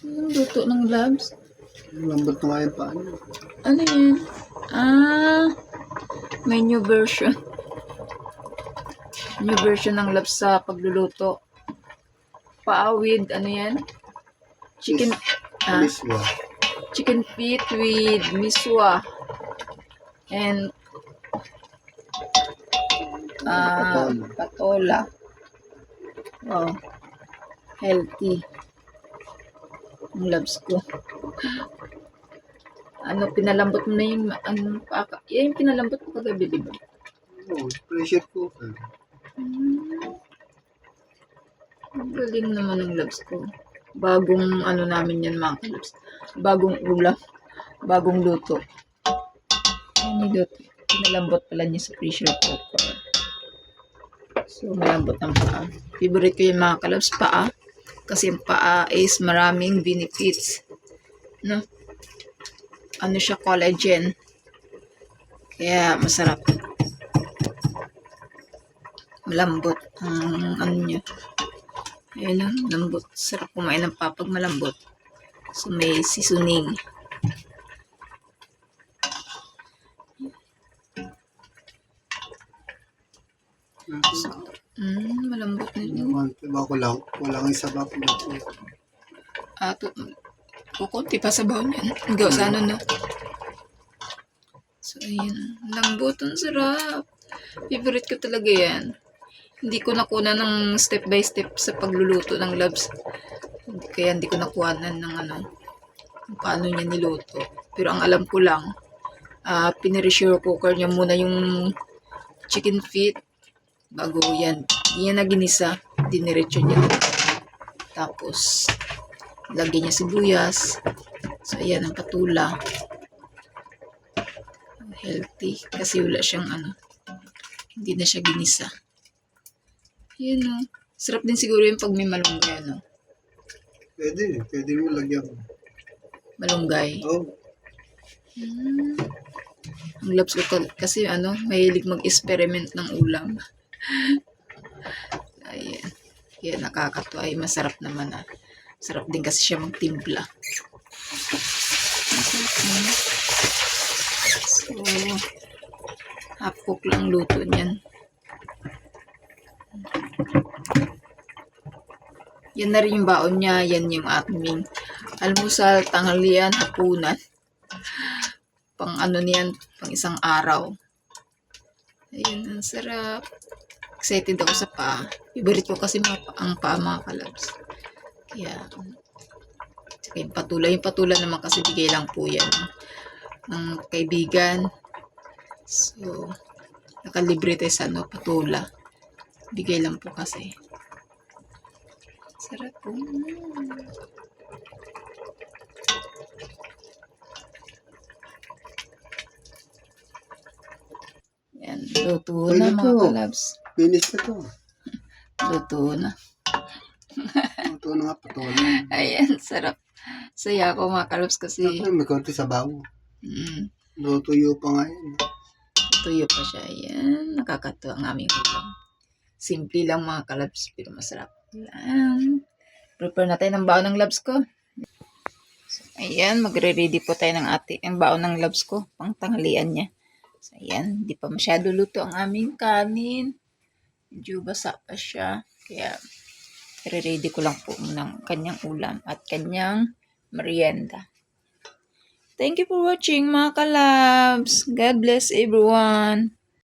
Anong luto ng labs? Lambot na nga yung paano. Ano yan? May new version. New version ng labs sa pagluluto. Paawid, ano yan? Chicken, Miswa. chicken feet with miswa. And patola. Wow. Healthy. Ang labs ko. Pinalambot mo na yung, yung pinalambot ko kagabi, diba? Oo, pressure cooker. Ang galing naman ng labs ko. Bagong namin yan mga kalabs. Bagong ulam. Bagong luto. Pinalambot pala niya sa pressure cooker. So, malambot ang paa. Favorite ko yung mga kalabs, paa. Kasi yung paa is maraming benefits. No? Ano siya, collagen. Kaya masarap. Malambot ang ano niya. Ayan lang, lambot. Sarap kumain ng paa pag malambot. So, may seasoning. Malambot na yun. Diba ko lang, walang isa ba po dito. Kukunti pa sa baon yan. Hanggang sa ano, no? So, ayan. Lambot. Ang sarap. Favorite ko talaga yan. Hindi ko nakuha ng step by step sa pagluluto ng labs. Kaya hindi ko nakuha ng paano niya niluto. Pero ang alam ko lang, pinireshore cooker niya muna yung chicken feet. Bago yan. Yan na ginisa. Diniretso niya. Tapos, lagyan niya sibuyas. So, ayan ang patula. Healthy. Kasi wala siyang hindi na siya ginisa. Yun o. Sarap din siguro yung pag may malunggay, ano? Pwede mo lagyan. Malunggay. Oo. Ang labs ko kasi mahilig mag-experiment ng ulam. Ayan. Kaya nakakatuwa. Ay, masarap naman Sarap din kasi siya magtimpla. So, half cook lang luto niyan. Yan na rin yung baon niya. Yan yung aming almusal, tanghalian, hapunan. Pang niyan, pang isang araw. Ayun, ang sarap. Excited ako sa paa. Favorite ko kasi ang paa, mga kalabs. Kaya, tsaka yung patula. Yung patula naman kasi bigay lang po yan ng kaibigan. So, nakalibre tayo sa patula. Bigay lang po kasi. Sarap po. Yan, luto na mga kalabs. Finish na to. Luto na. Luto na nga patola. Ayan, sarap. Saya ako mga kalabs kasi May konti sabaw. Lutuyo pa nga yun. tuyo pa siya. Ayan, nakakatuwa ang aming ulam. Simple lang mga kalabs, pero masarap. Ayan. Prepare na tayo ng baon ng labs ko. So, ayan, magre-ready po tayo ng ang baon ng labs ko. Pang tanghalian niya. So, ayan, hindi pa masyado luto ang aming kanin. Medyo basa pa siya. Kaya, re-ready ko lang po ng kanyang ulam at kanyang merienda. Thank you for watching mga kalabs. God bless everyone.